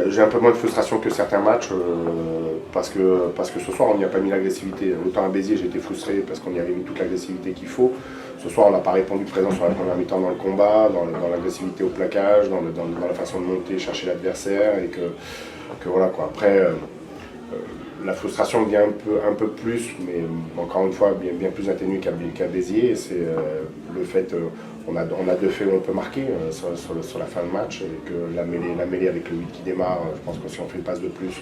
J'ai un peu moins de frustration que certains matchs parce que ce soir on n'y a pas mis l'agressivité. Autant à Béziers j'ai été frustré parce qu'on y avait mis toute l'agressivité qu'il faut. Ce soir on n'a pas répondu présent sur la première mi-temps dans le combat, dans l'agressivité au plaquage, dans la façon de monter, chercher l'adversaire et que voilà quoi. Après la frustration vient un peu plus, mais encore une fois bien plus atténuée qu'à Béziers. Et c'est le fait, on a 2 faits où on peut marquer sur la fin de match, et que la mêlée avec le 8 qui démarre, je pense que si on fait une passe de plus,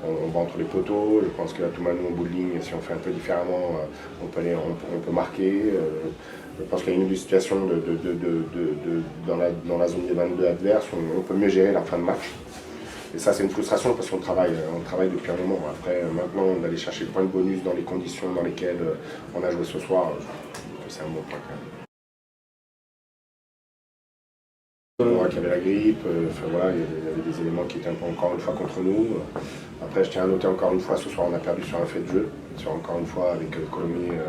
on va entre les poteaux. Je pense que là, tout maintenant au bout de ligne, si on fait un peu différemment, on peut marquer. Je pense qu'il y a une situation dans la zone des 22 adverses, on peut mieux gérer la fin de match. Et ça, c'est une frustration parce qu'on travaille depuis un moment. Après, maintenant, d'aller chercher le point de bonus dans les conditions dans lesquelles on a joué ce soir, je trouve que c'est un bon point quand même. Moi qui avait la grippe, voilà, il y avait des éléments qui étaient un peu encore une fois contre nous. Après, je tiens à noter encore une fois, ce soir, on a perdu sur un fait de jeu. Encore une fois, avec Colomiers,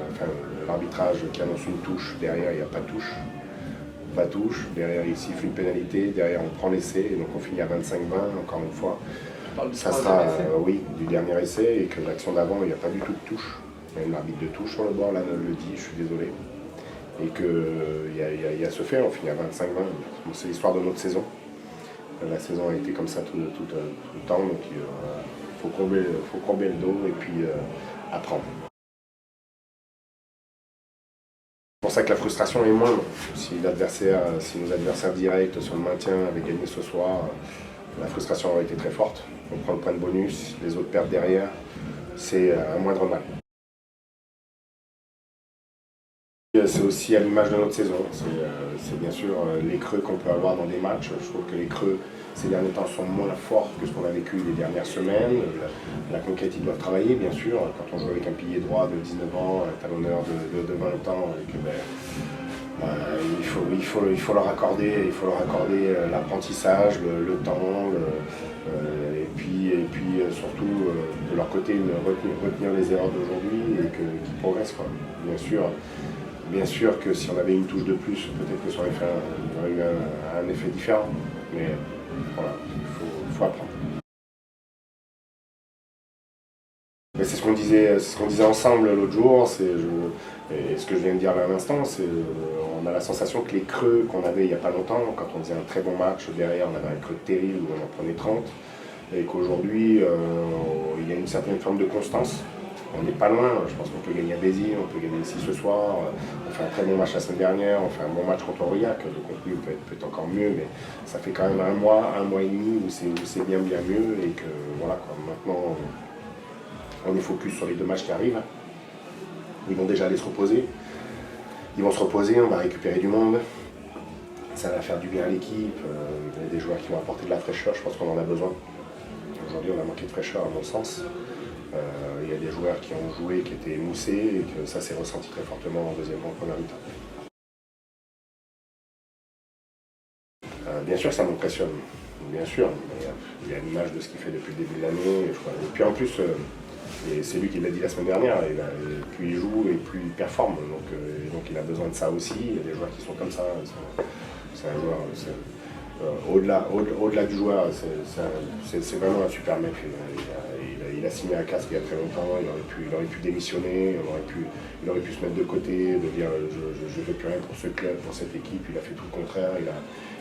l'arbitrage qui annonce une touche, derrière, il n'y a pas de touche. Pas touche, derrière il siffle une pénalité, derrière on prend l'essai et donc on finit à 25-20 encore une fois. Ça sera oui, du dernier essai, et que l'action d'avant il n'y a pas du tout de touche. Il y a une arbitre de touche sur le bord, là le dit, je suis désolé. Et qu'il y a ce fait, on finit à 25-20. Bon, c'est l'histoire de notre saison. La saison a été comme ça tout le temps, donc il faut courber le dos et puis apprendre. C'est pour ça que la frustration est moindre. Si nos adversaires directs sur le maintien avaient gagné ce soir, la frustration aurait été très forte. On prend le point de bonus, les autres perdent derrière, c'est un moindre mal. C'est aussi à l'image de notre saison. C'est bien sûr les creux qu'on peut avoir dans des matchs. Je trouve que les creux ces derniers temps sont moins forts que ce qu'on a vécu les dernières semaines. La conquête, ils doivent travailler, bien sûr. Quand on joue avec un pilier droit de 19 ans, un talonneur de 20 ans, et que, il faut leur accorder l'apprentissage, le temps, et puis surtout de leur côté retenir les erreurs d'aujourd'hui et qu'ils progressent, quoi. Bien sûr que si on avait une touche de plus, peut-être que ça aurait eu un effet différent. Mais voilà, il faut apprendre. Mais c'est ce qu'on disait ensemble l'autre jour, et ce que je viens de dire là à l'instant, c'est on a la sensation que les creux qu'on avait il n'y a pas longtemps, quand on faisait un très bon match, derrière on avait un creux terrible où on en prenait 30, et qu'aujourd'hui il y a une certaine forme de constance. On n'est pas loin, je pense qu'on peut gagner à Béziers, on peut gagner ici ce soir, on fait un très bon match la semaine dernière, on fait un bon match contre Aurillac, le contenu peut être encore mieux, mais ça fait quand même un mois et demi où c'est bien mieux, et que voilà quoi, maintenant on est focus sur les 2 matchs qui arrivent. Ils vont déjà aller se reposer, on va récupérer du monde, ça va faire du bien à l'équipe, il y a des joueurs qui vont apporter de la fraîcheur, je pense qu'on en a besoin. Aujourd'hui on a manqué de fraîcheur à mon sens. Il y a des joueurs qui ont joué, qui étaient émoussés, et que ça s'est ressenti très fortement en première mi-temps. Bien sûr, ça m'impressionne, bien sûr, mais il y a l'image de ce qu'il fait depuis le début de l'année. Et puis en plus, et c'est lui qui l'a dit la semaine dernière, plus il joue et plus il performe, donc il a besoin de ça aussi. Il y a des joueurs qui sont comme ça. C'est un joueur, au-delà du joueur, c'est vraiment un super mec. Il a signé à Castres il y a très longtemps, il aurait pu démissionner, il aurait pu se mettre de côté, de dire je ne fais plus rien pour ce club, pour cette équipe. Il a fait tout le contraire,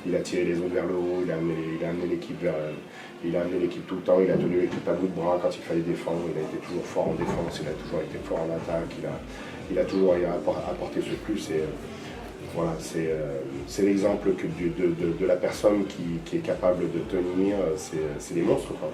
il a tiré les autres vers le haut, il a amené l'équipe tout le temps, il a tenu l'équipe à bout de bras quand il fallait défendre, il a été toujours fort en défense, il a toujours été fort en attaque, il a toujours apporté ce plus. Et, voilà, c'est l'exemple de la personne qui est capable de tenir, c'est des monstres, quoi.